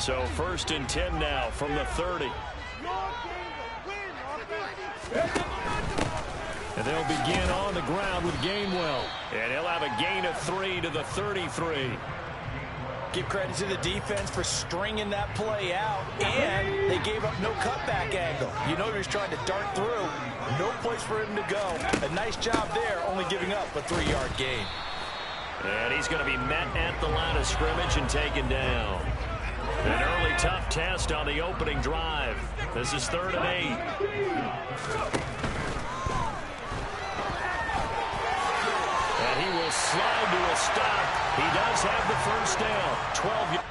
So 1st and 10 now from the 30. And they'll begin on the ground with Gainwell. And he'll have a gain of 3 to the 33. Give credit to the defense for stringing that play out, and they gave up no cutback angle. You know he's trying to dart through. No place for him to go. A nice job there, only giving up a 3-yard gain. And he's going to be met at the line of scrimmage and taken down. An early tough test on the opening drive. This is 3rd and 8. And he will slide to a stop. He does have the first down. 12 yards.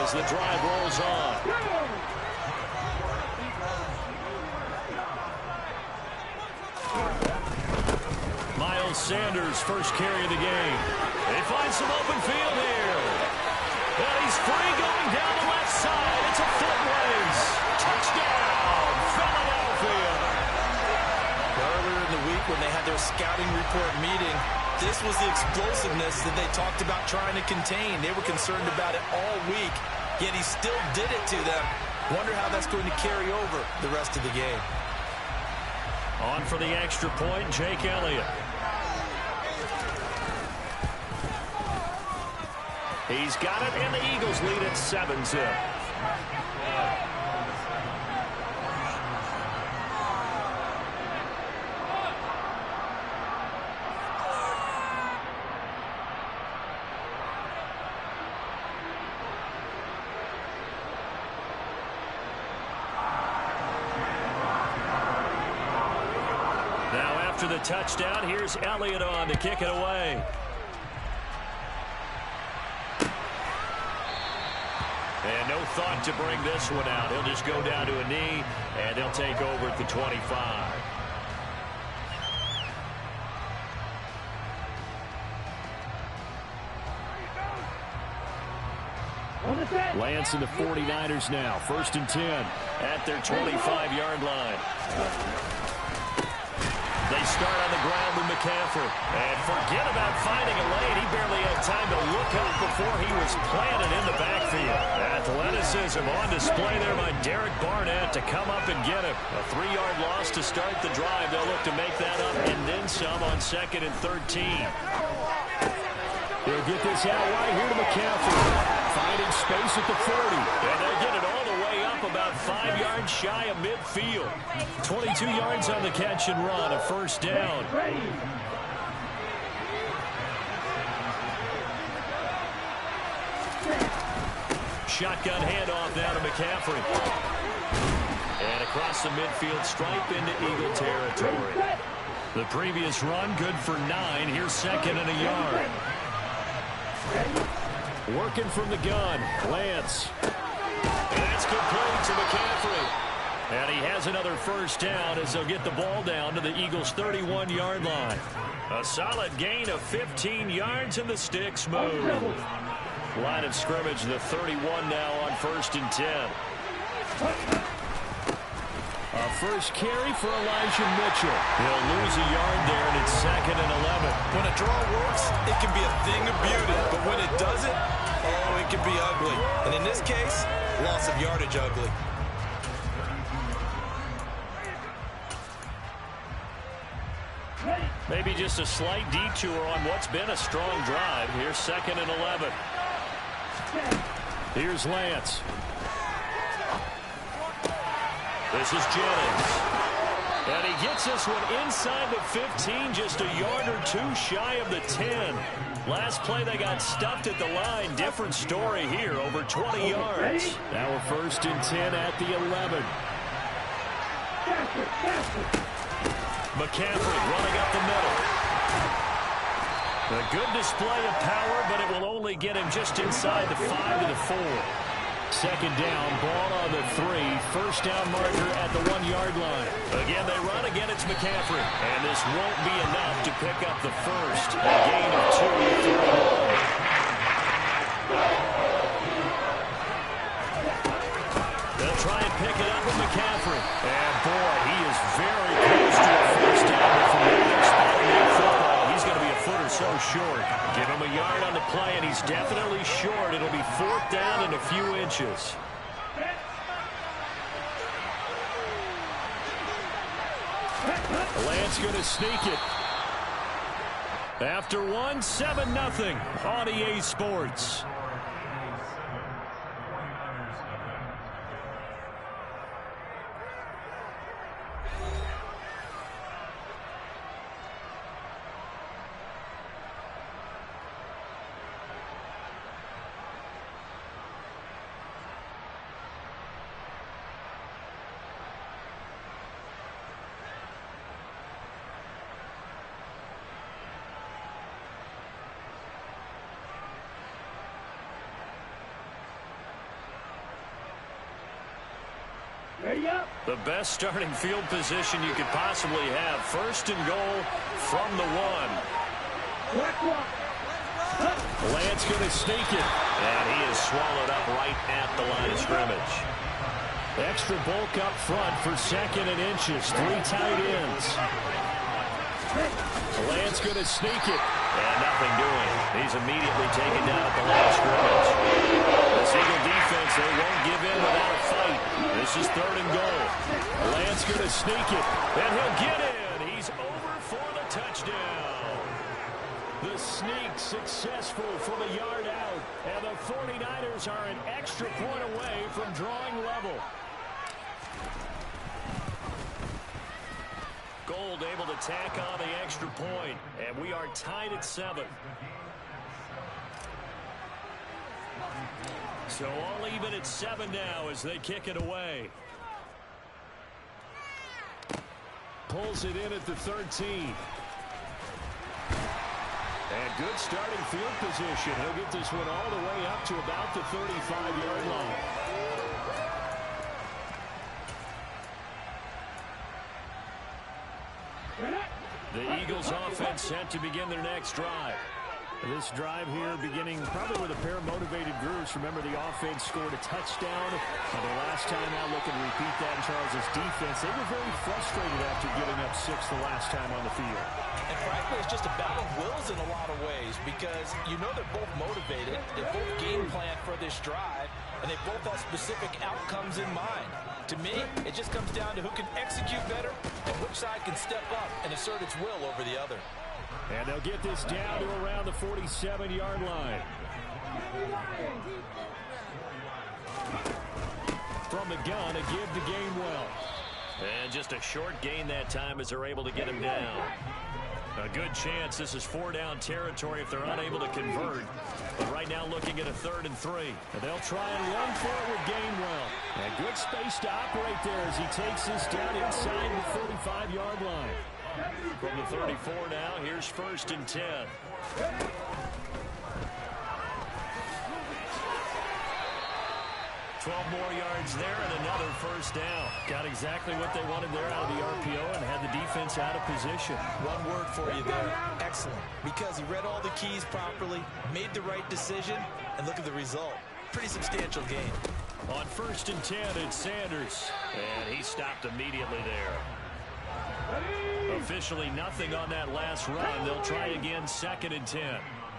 As the drive rolls on. Miles Sanders, first carry of the game. They find some open field here. And he's free going down the left side. It's a foot race. Touchdown, Philadelphia. Earlier in the week when they had their scouting report meeting, this was the explosiveness that they talked about trying to contain. They were concerned about it all week, yet he still did it to them. Wonder how that's going to carry over the rest of the game. On for the extra point, Jake Elliott. He's got it, and the Eagles lead at 7-zip. After the touchdown, here's Elliott on to kick it away. And no thought to bring this one out. He'll just go down to a knee, and they'll take over at the 25. Lance and the 49ers now. 1st and 10 at their 25-yard line. They start on the ground with McCaffrey. And forget about finding a lane. He barely had time to look up before he was planted in the backfield. Athleticism on display there by Derek Barnett to come up and get him. A 3-yard loss to start the drive. They'll look to make that up and then some on 2nd and 13. They'll get this out right here to McCaffrey. Finding space at the 40. And they'll get it all the way up about 5 yards shy of midfield. 22 yards on the catch and run, a first down. Shotgun handoff now to McCaffrey. And across the midfield stripe into Eagle territory. The previous run good for 9. Here's 2nd and a yard. Working from the gun, Lance. And that's complete to McCaffrey. And he has another first down as they'll get the ball down to the Eagles' 31-yard line. A solid gain of 15 yards in the sticks move. Line of scrimmage, the 31 now on 1st and 10. A first carry for Elijah Mitchell. He'll lose a yard there, and it's 2nd and 11. When a draw works, it can be a thing of beauty. But when it doesn't, oh, it can be ugly. And in this case, loss of yardage ugly. Maybe just a slight detour on what's been a strong drive. Here's 2nd and 11. Here's Lance. This is Jennings. And he gets this one inside the 15, just a yard or two shy of the 10. Last play they got stuffed at the line. Different story here, over 20 yards. Now we're 1st and 10 at the 11. McCaffrey running up the middle. A good display of power, but it will only get him just inside the 5 to the 4. 2nd down, ball on the 3. First down marker at the 1-yard line. Again, they run again. It's McCaffrey. And this won't be enough to pick up the first. A gain of 2, 3. They'll try and pick it up with McCaffrey. And, boy, he is very close to a first down. From their spot in football, he's going to be a foot or so short. Give him a yard on the play, and he's definitely short. It'll be 4th down and a few inches. Lance going to sneak it. After one, 7-0 on EA Sports. The best starting field position you could possibly have. 1st and goal from the 1. Lance going to sneak it. And he is swallowed up right at the line of scrimmage. Extra bulk up front for 2nd and inches. 3 tight ends. Lance going to sneak it. And nothing doing. He's immediately taken down at the line of scrimmage. This Eagle defense, they won't give in without a fight. This is 3rd and goal. Lance going to sneak it, and he'll get in. He's over for the touchdown. The sneak successful from a yard out, and the 49ers are an extra point away from drawing level. Gold able to tack on the extra point, and we are tied at 7. So all even at 7 now as they kick it away. Pulls it in at the 13. And good starting field position. He'll get this one all the way up to about the 35-yard line. The Eagles offense set to begin their next drive. This drive here beginning probably with a pair of motivated groups. Remember, the offense scored a touchdown. And the last time out, looking to repeat that in Charles' defense. They were very frustrated after giving up 6 the last time on the field. And frankly, it's just a battle of wills in a lot of ways because you know they're both motivated. They both game plan for this drive, and they both have specific outcomes in mind. To me, it just comes down to who can execute better and which side can step up and assert its will over the other. And they'll get this down to around the 47-yard line. From the gun, a give to Gainwell. And just a short gain that time as they're able to get him down. A good chance this is 4-down territory if they're unable to convert. But right now looking at a 3rd and 3. And they'll try and run for it with Gainwell. And good space to operate there as he takes this down inside the 35-yard line. From the 34 now, here's 1st and 10. 12 more yards there and another first down. Got exactly what they wanted there out of the RPO and had the defense out of position. One word for you there, excellent. Because he read all the keys properly, made the right decision, and look at the result. Pretty substantial game. On 1st and 10, it's Sanders. And he stopped immediately there. Officially nothing on that last run. They'll try again 2nd and 10.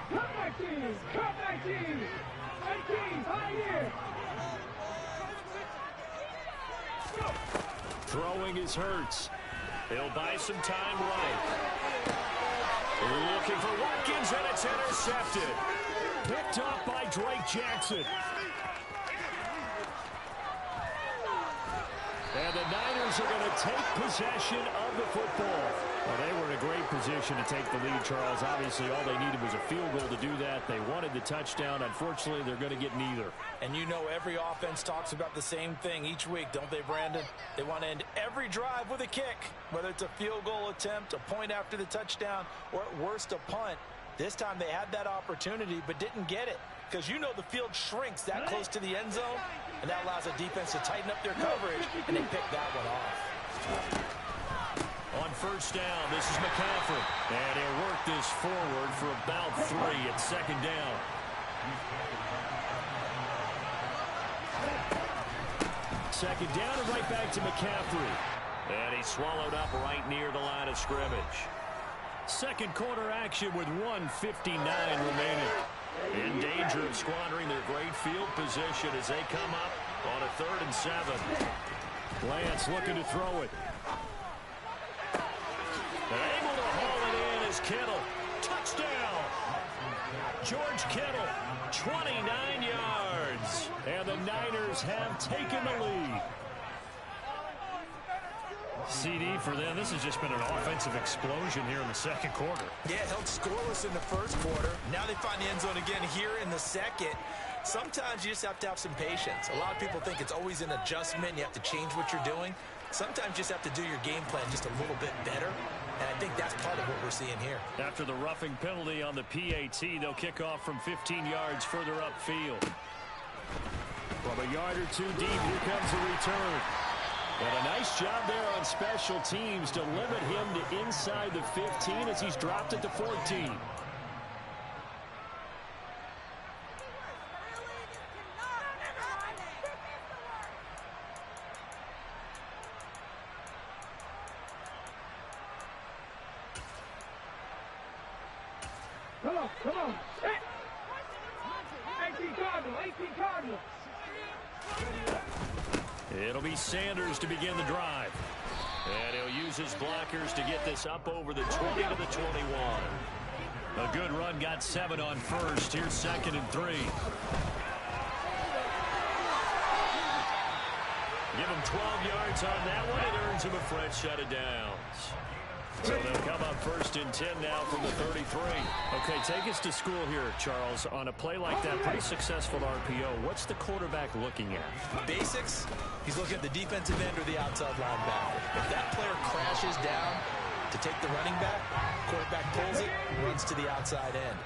Come back, team! Come back, team! Pioneer! Throwing is Hurts. He'll buy some time right. Looking for Watkins, and it's intercepted. Picked up by Drake Jackson. And the Niners are going to take possession of the football. Well, they were in a great position to take the lead, Charles. Obviously, all they needed was a field goal to do that. They wanted the touchdown. Unfortunately, they're going to get neither. And you know every offense talks about the same thing each week, don't they, Brandon? They want to end every drive with a kick, whether it's a field goal attempt, a point after the touchdown, or at worst a punt. This time they had that opportunity but didn't get it because you know the field shrinks that close to the end zone, and that allows the defense to tighten up their coverage, and they picked that one off. On 1st down, this is McCaffrey. And he'll work this forward for about 3 at 2nd down. Second down and right back to McCaffrey. And he's swallowed up right near the line of scrimmage. Second quarter action with 1:59 remaining. In danger of squandering their great field position as they come up on a 3rd and 7. Lance looking to throw it. And able to haul it in is Kittle. Touchdown! George Kittle, 29 yards. And the Niners have taken the lead. CD for them. This has just been an offensive explosion here in the second quarter. Yeah, held scoreless in the first quarter. Now they find the end zone again here in the second. Sometimes you just have to have some patience. A lot of people think it's always an adjustment. You have to change what you're doing. Sometimes you just have to do your game plan just a little bit better. And I think that's part of what we're seeing here. After the roughing penalty on the PAT, they'll kick off from 15 yards further upfield. From a yard or 2 deep, here comes a return. And a nice job there on special teams to limit him to inside the 15 as he's dropped it to 14. Come on. 18 Cardinal. It'll be Sanders to begin the drive. And he'll use his blockers to get this up over the 20 to the 21. A good run, got 7 on 1st. Here's 2nd and 3. Give him 12 yards on that one. It earns him a fresh set of downs. So they'll come up 1st and 10 now from the 33. Okay, take us to school here, Charles. On a play like that, pretty successful RPO, what's the quarterback looking at? Basics. He's looking at the defensive end or the outside linebacker. If that player crashes down to take the running back, quarterback pulls it, runs to the outside end.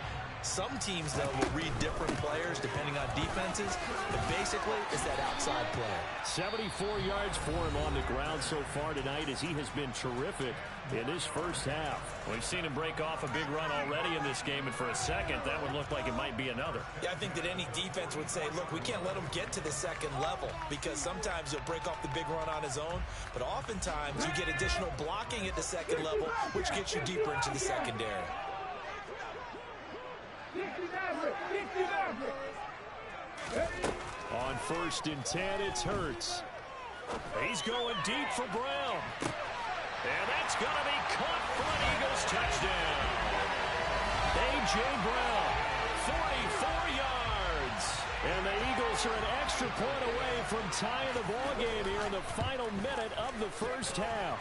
Some teams, though, will read different players depending on defenses, but basically it's that outside player. 74 yards for him on the ground so far tonight as he has been terrific in this first half. We've seen him break off a big run already in this game, and for a second, that would look like it might be another. Yeah, I think that any defense would say, look, we can't let him get to the second level because sometimes he'll break off the big run on his own, but oftentimes you get additional blocking at the second level, which gets you deeper into the secondary. On 1st and 10, it's Hurts. He's going deep for Brown. And that's going to be caught for an Eagles touchdown. A.J. Brown, 44 yards. And the Eagles are an extra point away from tying the ball game here in the final minute of the first half.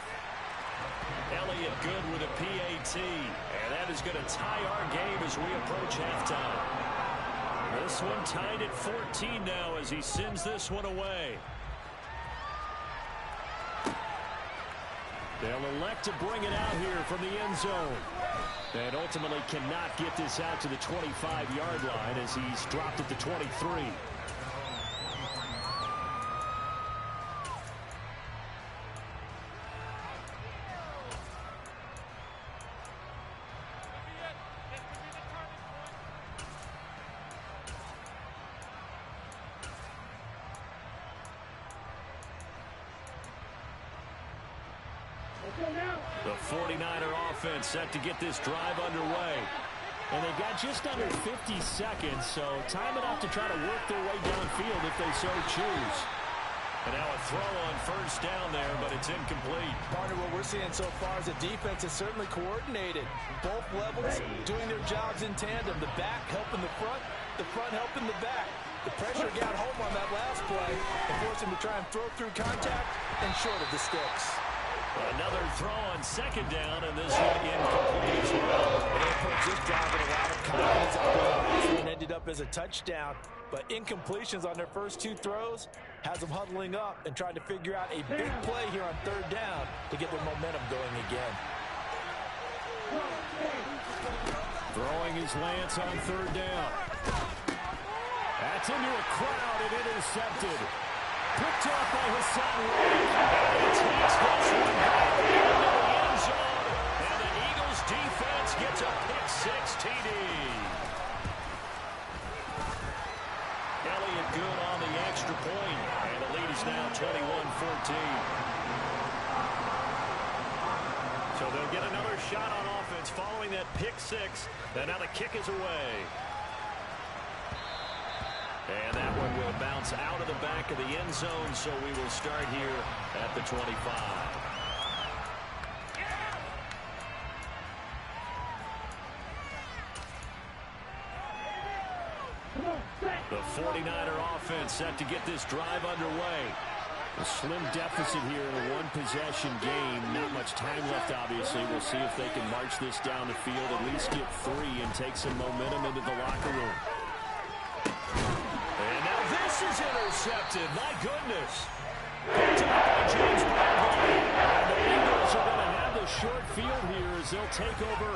Elliott good with a PAT. And that is going to tie our game as we approach halftime. This one tied at 14 now as he sends this one away. They'll elect to bring it out here from the end zone. And ultimately cannot get this out to the 25-yard line as he's dropped it to 23. The 49er offense set to get this drive underway. And they've got just under 50 seconds, so time enough to try to work their way downfield if they so choose. And now a throw on first down there, but it's incomplete. Partner, what we're seeing so far is the defense is certainly coordinated. Both levels doing their jobs in tandem. The back helping the front helping the back. The pressure got home on that last play and forced him to try and throw through contact and short of the sticks. Another throw on second down, and this one incomplete as well. They approached this drive with a lot of confidence and ended up as a touchdown. But incompletions on their first two throws has them huddling up and trying to figure out a big play here on third down to get their momentum going again. Throwing his Lance on third down. That's into a crowd and intercepted. Picked off by Hassan Reddick. And he takes this one back into the end zone. And the Eagles defense gets a pick-six TD. Elliott good on the extra point. And the lead is now 21-14. So they'll get another shot on offense following that pick-six. And now the kick is away. And that one will bounce out of the back of the end zone, so we will start here at the 25. The 49er offense set to get this drive underway. A slim deficit here in a one-possession game. Not much time left, obviously. We'll see if they can march this down the field, at least get three, and take some momentum into the locker room. And now this is intercepted. My goodness. Picked up by James Bradley. And the Eagles are going to have the short field here as they'll take over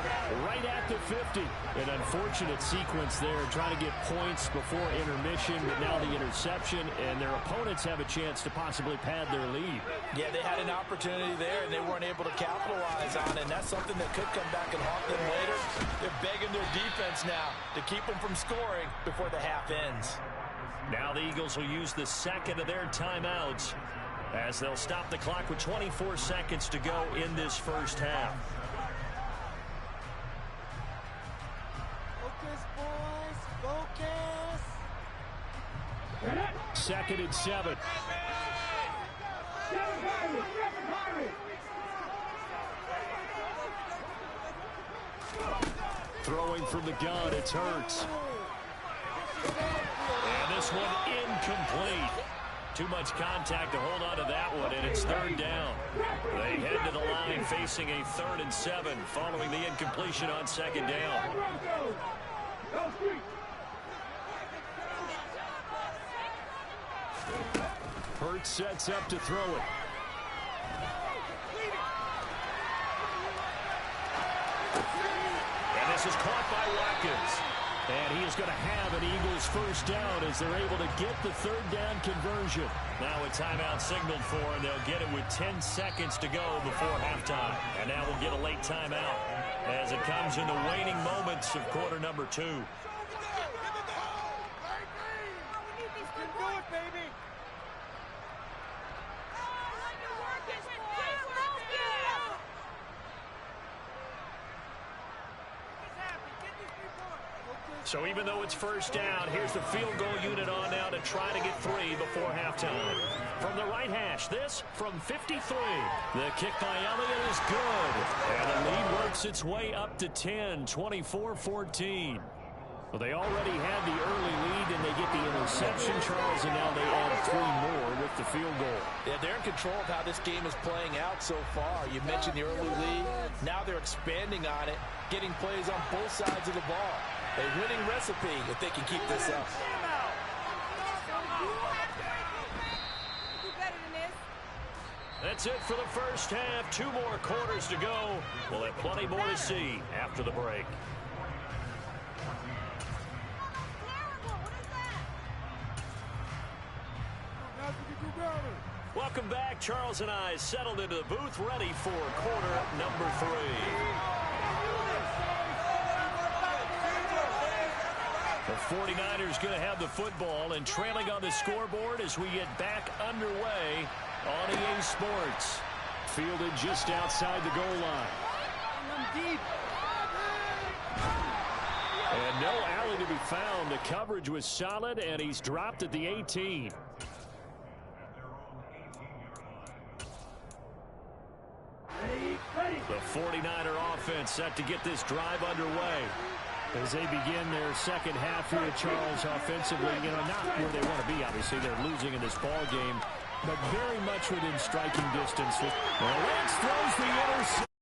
right at the 50. An unfortunate sequence there, trying to get points before intermission, but now the interception, and their opponents have a chance to possibly pad their lead. Yeah, they had an opportunity there, and they weren't able to capitalize on it, and that's something that could come back and haunt them later. They're begging their defense now to keep them from scoring before the half ends. Now the Eagles will use the second of their timeouts as they'll stop the clock with 24 seconds to go in this first half. Focus, boys. Focus. Second and 7. Throwing from the gun, it's Hurts. And this one incomplete. Too much contact to hold on to that one, and it's third down. They head to the line facing a 3rd and 7 following the incompletion on second down. Hurts sets up to throw it. And this is caught by Watkins. And he is going to have an Eagles first down as they're able to get the third down conversion. Now a timeout signaled for, and they'll get it with 10 seconds to go before halftime. And now we'll get a late timeout as it comes in the waning moments of quarter number 2. So even though it's first down, here's the field goal unit on now to try to get 3 before halftime. From the right hash, this from 53. The kick by Elliott is good. And the lead works its way up to 10, 24-14. Well, they already had the early lead, and they get the interception, Charles, and now they add 3 more with the field goal. Yeah, they're in control of how this game is playing out so far. You mentioned the early lead. Now they're expanding on it, getting plays on both sides of the ball. A winning recipe if they can keep this up. That's it for the first half. 2 more quarters to go. We'll have plenty more to see after the break. Welcome back. Charles and I settled into the booth, ready for quarter number 3. The 49ers going to have the football and trailing on the scoreboard as we get back underway on EA Sports. fielded just outside the goal line. And no alley to be found. The coverage was solid, and he's dropped at the 18. The 49er offense set to get this drive underway. As they begin their second half here at Charles offensively, not where they want to be, obviously. They're losing in this ball game, but very much within striking distance. Lance throws the interception.